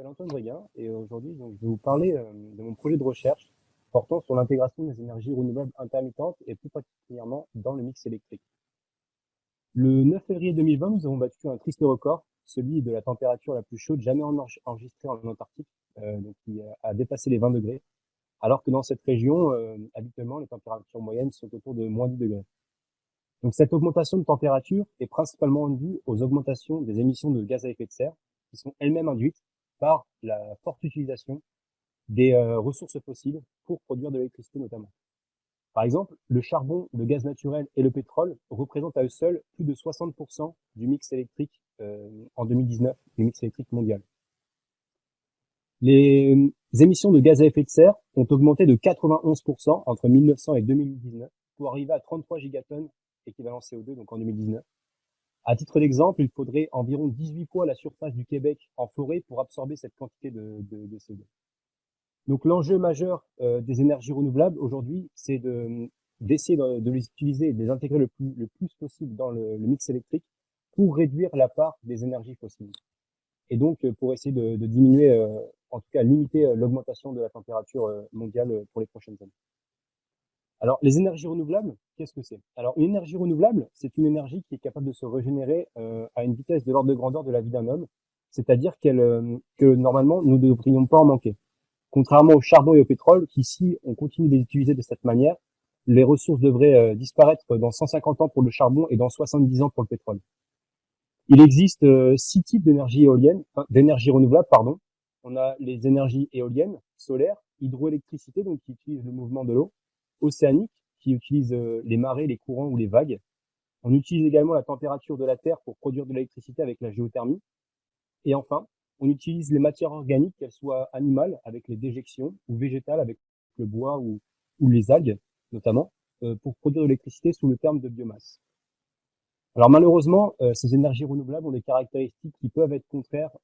m'appelle Antoine Bréguin et aujourd'hui je vais vous parler de mon projet de recherche portant sur l'intégration des énergies renouvelables intermittentes et plus particulièrement dans le mix électrique. Le 9 février 2020, nous avons battu un triste record, celui de la température la plus chaude jamais enregistrée en Antarctique, donc qui a dépassé les 20 degrés, alors que dans cette région, habituellement, les températures moyennes sont autour de moins 10 degrés. Donc cette augmentation de température est principalement due aux augmentations des émissions de gaz à effet de serre, qui sont elles-mêmes induites par la forte utilisation des ressources fossiles pour produire de l'électricité notamment. Par exemple, le charbon, le gaz naturel et le pétrole représentent à eux seuls plus de 60% du mix électrique en 2019, du mix électrique mondial. Les émissions de gaz à effet de serre ont augmenté de 91% entre 1900 et 2019 pour arriver à 33 gigatonnes équivalent CO2 donc en 2019. À titre d'exemple, il faudrait environ 18 fois la surface du Québec en forêt pour absorber cette quantité de CO2. Donc l'enjeu majeur des énergies renouvelables aujourd'hui, c'est d'essayer de les utiliser et de les intégrer le plus possible dans le mix électrique pour réduire la part des énergies fossiles. Et donc pour essayer de diminuer, en tout cas limiter l'augmentation de la température mondiale pour les prochaines années. Alors, les énergies renouvelables, qu'est-ce que c'est? Alors, une énergie renouvelable, c'est une énergie qui est capable de se régénérer à une vitesse de l'ordre de grandeur de la vie d'un homme, c'est-à-dire que normalement, nous ne devrions pas en manquer. Contrairement au charbon et au pétrole, qui si on continue de les utiliser de cette manière, les ressources devraient disparaître dans 150 ans pour le charbon et dans 70 ans pour le pétrole. Il existe 6 types d'énergie éolienne, d'énergie renouvelable, pardon. On a les énergies éoliennes, solaires, hydroélectricité, donc qui utilisent le mouvement de l'eau, océanique, qui utilise les marées, les courants ou les vagues. On utilise également la température de la Terre pour produire de l'électricité avec la géothermie. Et enfin, on utilise les matières organiques, qu'elles soient animales avec les déjections ou végétales avec le bois ou les algues notamment, pour produire de l'électricité sous le terme de biomasse. Alors malheureusement, ces énergies renouvelables ont des caractéristiques qui peuvent être contraires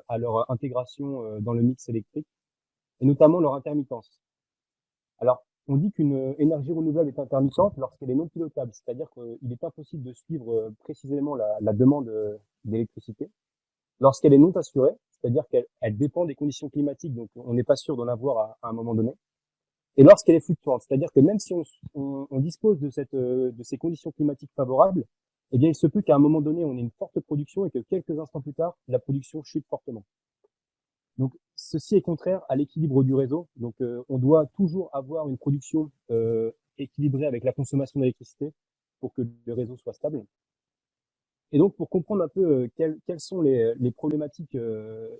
à leur intégration dans le mix électrique, et notamment leur intermittence. Alors, on dit qu'une énergie renouvelable est intermittente lorsqu'elle est non pilotable, c'est-à-dire qu'il est impossible de suivre précisément la demande d'électricité. Lorsqu'elle est non assurée, c'est-à-dire qu'elle dépend des conditions climatiques, donc on n'est pas sûr d'en avoir à un moment donné. Et lorsqu'elle est fluctuante, c'est-à-dire que même si on dispose de ces conditions climatiques favorables, eh bien, il se peut qu'à un moment donné, on ait une forte production et que quelques instants plus tard, la production chute fortement. Donc, ceci est contraire à l'équilibre du réseau. Donc, on doit toujours avoir une production équilibrée avec la consommation d'électricité pour que le réseau soit stable. Et donc, pour comprendre un peu quelles sont les problématiques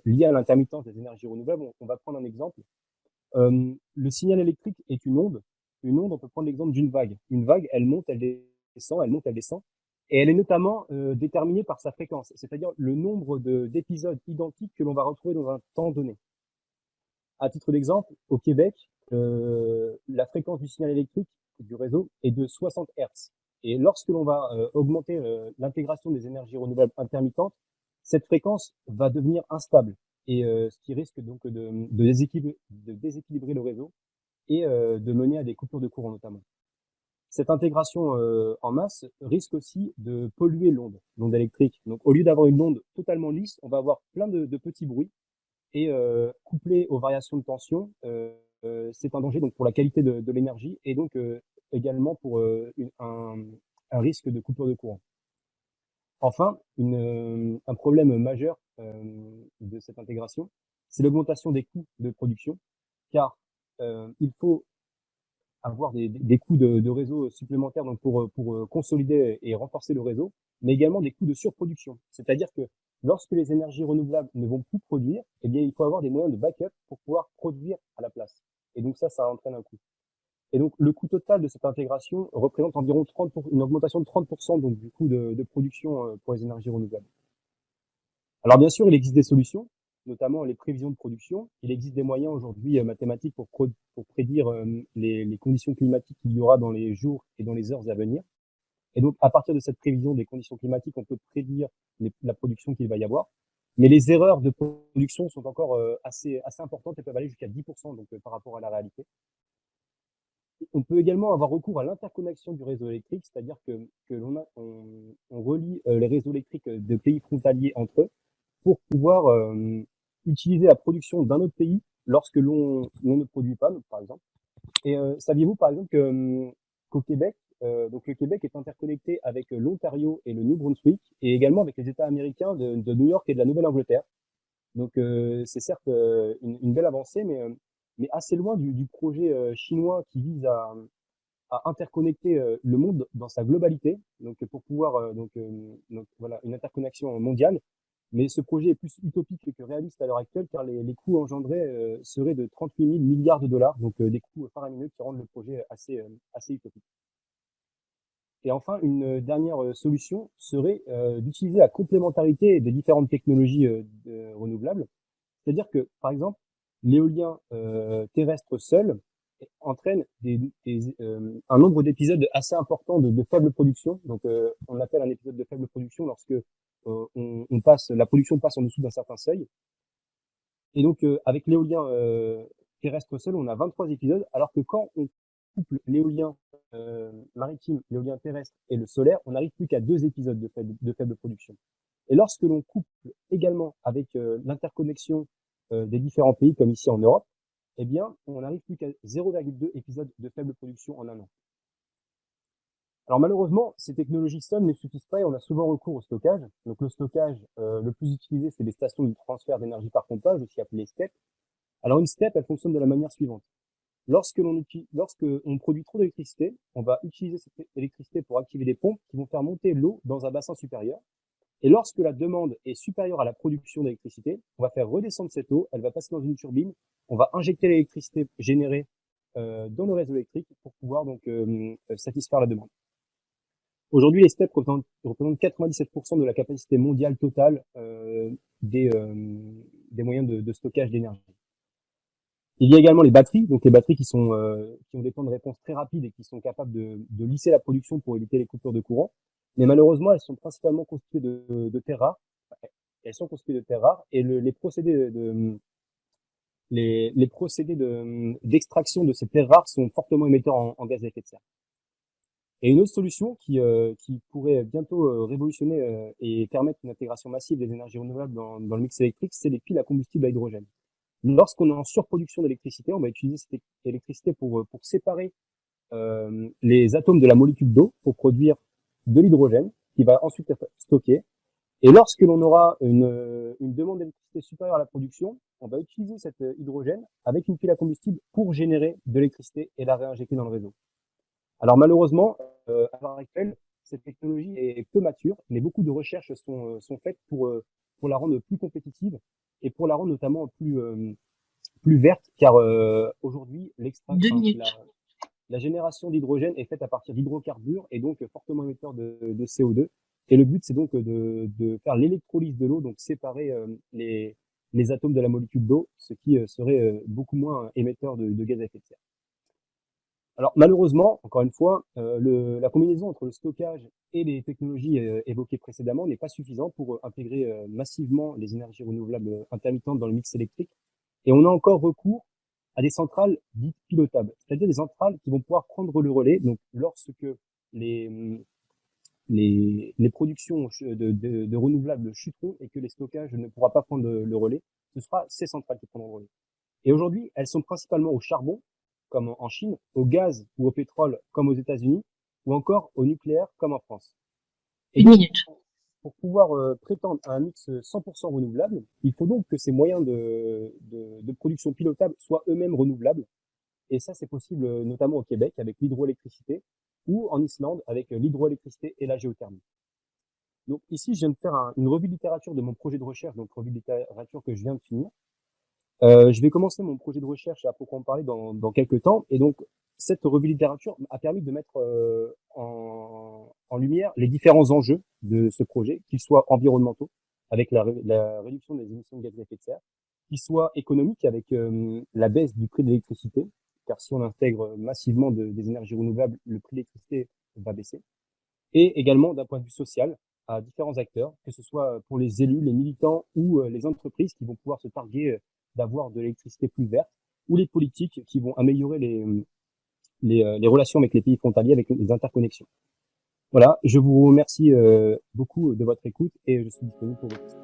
liées à l'intermittence des énergies renouvelables, on va prendre un exemple. Le signal électrique est une onde. Une onde, on peut prendre l'exemple d'une vague. Une vague, elle monte, elle descend, elle monte, elle descend. Et elle est notamment déterminée par sa fréquence, c'est-à-dire le nombre d'épisodes identiques que l'on va retrouver dans un temps donné. À titre d'exemple, au Québec, la fréquence du signal électrique du réseau est de 60 Hz. Et lorsque l'on va augmenter l'intégration des énergies renouvelables intermittentes, cette fréquence va devenir instable, et ce qui risque donc de déséquilibrer le réseau et de mener à des coupures de courant notamment. Cette intégration en masse risque aussi de polluer l'onde électrique. Donc au lieu d'avoir une onde totalement lisse, on va avoir plein de petits bruits, et couplé aux variations de tension, c'est un danger donc pour la qualité de l'énergie et donc également pour un risque de coupure de courant. Enfin, un problème majeur de cette intégration, c'est l'augmentation des coûts de production, car il faut avoir des coûts de réseau supplémentaires donc pour consolider et renforcer le réseau, mais également des coûts de surproduction. C'est-à-dire que lorsque les énergies renouvelables ne vont plus produire, eh bien, il faut avoir des moyens de backup pour pouvoir produire à la place. Et donc ça entraîne un coût. Et donc le coût total de cette intégration représente environ une augmentation de 30% donc du coût de production pour les énergies renouvelables. Alors bien sûr, il existe des solutions, notamment les prévisions de production. Il existe des moyens aujourd'hui mathématiques pour prédire les conditions climatiques qu'il y aura dans les jours et dans les heures à venir. Et donc, à partir de cette prévision des conditions climatiques, on peut prédire la production qu'il va y avoir. Mais les erreurs de production sont encore assez importantes et peuvent aller jusqu'à 10% donc, par rapport à la réalité. On peut également avoir recours à l'interconnexion du réseau électrique, c'est-à-dire que on relie les réseaux électriques de pays frontaliers entre eux pour pouvoir utiliser la production d'un autre pays lorsque l'on ne produit pas, par exemple. Et saviez-vous par exemple qu'au Québec, donc le Québec est interconnecté avec l'Ontario et le New Brunswick, et également avec les États américains de New York et de la Nouvelle-Angleterre. Donc c'est certes une belle avancée, mais assez loin du projet chinois qui vise à interconnecter le monde dans sa globalité, donc pour pouvoir donc voilà une interconnexion mondiale. Mais ce projet est plus utopique que réaliste à l'heure actuelle, car les coûts engendrés seraient de 38 000 milliards de dollars, donc des coûts faramineux qui rendent le projet assez utopique. Et enfin, une dernière solution serait d'utiliser la complémentarité des différentes technologies renouvelables. C'est-à-dire que, par exemple, l'éolien terrestre seul entraîne un nombre d'épisodes assez important de faible production. Donc, on appelle un épisode de faible production lorsque la production passe en dessous d'un certain seuil. Et donc, avec l'éolien terrestre seul, on a 23 épisodes, alors que quand on couple l'éolien maritime, l'éolien terrestre et le solaire, on n'arrive plus qu'à 2 épisodes de faible production. Et lorsque l'on couple également avec l'interconnexion des différents pays, comme ici en Europe, eh bien, on n'arrive plus qu'à 0,2 épisodes de faible production en un an. Alors malheureusement, ces technologies seules ne suffisent pas et on a souvent recours au stockage. Donc le stockage le plus utilisé, c'est les stations de transfert d'énergie par pompage, aussi appelées STEP. Alors une STEP, elle fonctionne de la manière suivante. Lorsque on produit trop d'électricité, on va utiliser cette électricité pour activer des pompes qui vont faire monter l'eau dans un bassin supérieur. Et lorsque la demande est supérieure à la production d'électricité, on va faire redescendre cette eau, elle va passer dans une turbine, on va injecter l'électricité générée dans le réseau électrique pour pouvoir donc satisfaire la demande. Aujourd'hui, les STEP représentent 97% de la capacité mondiale totale des moyens de stockage d'énergie. Il y a également les batteries, donc les batteries qui ont des temps de réponse très rapides et qui sont capables de lisser la production pour éviter les coupures de courant. Mais malheureusement, elles sont principalement constituées de terres rares. Elles sont constituées de terres rares et les procédés d'extraction de ces terres rares sont fortement émetteurs en gaz à effet de serre. Et une autre solution qui pourrait bientôt révolutionner et permettre une intégration massive des énergies renouvelables dans le mix électrique, c'est les piles à combustible à hydrogène. Lorsqu'on est en surproduction d'électricité, on va utiliser cette électricité pour séparer les atomes de la molécule d'eau pour produire de l'hydrogène qui va ensuite être stocké. Et lorsque l'on aura une demande d'électricité supérieure à la production, on va utiliser cet hydrogène avec une pile à combustible pour générer de l'électricité et la réinjecter dans le réseau. Alors malheureusement, à l'heure actuelle, cette technologie est peu mature, mais beaucoup de recherches sont faites pour la rendre plus compétitive et pour la rendre notamment plus verte, car aujourd'hui, la génération d'hydrogène est faite à partir d'hydrocarbures et donc fortement émetteur de CO2. Et le but, c'est donc de faire l'électrolyse de l'eau, donc séparer les atomes de la molécule d'eau, ce qui serait beaucoup moins émetteur de gaz à effet de serre. Alors malheureusement, encore une fois, la combinaison entre le stockage et les technologies évoquées précédemment n'est pas suffisante pour intégrer massivement les énergies renouvelables intermittentes dans le mix électrique. Et on a encore recours à des centrales dites pilotables, c'est-à-dire des centrales qui vont pouvoir prendre le relais. Donc lorsque les productions de renouvelables chuteront et que les stockages ne pourra pas prendre le relais, ce sera ces centrales qui prendront le relais. Et aujourd'hui, elles sont principalement au charbon, comme en Chine, au gaz ou au pétrole, comme aux États-Unis, ou encore au nucléaire, comme en France. Et Une donc, minute. pour pouvoir prétendre à un mix 100% renouvelable, il faut donc que ces moyens de production pilotable soient eux-mêmes renouvelables. Et ça, c'est possible notamment au Québec avec l'hydroélectricité ou en Islande avec l'hydroélectricité et la géothermie. Donc ici, je viens de faire une revue de littérature de mon projet de recherche, donc revue de littérature que je viens de finir. Je vais commencer mon projet de recherche à proprement parler dans quelques temps. Et donc, cette revue de littérature a permis de mettre en lumière les différents enjeux de ce projet, qu'ils soient environnementaux, avec la réduction des émissions de gaz à effet de serre, qu'ils soient économiques, avec la baisse du prix de l'électricité, car si on intègre massivement des énergies renouvelables, le prix de l'électricité va baisser, et également d'un point de vue social, à différents acteurs, que ce soit pour les élus, les militants ou les entreprises qui vont pouvoir se targuer d'avoir de l'électricité plus verte, ou les politiques qui vont améliorer les relations avec les pays frontaliers, avec les interconnexions. Voilà, je vous remercie beaucoup de votre écoute et je suis disponible pour vos questions.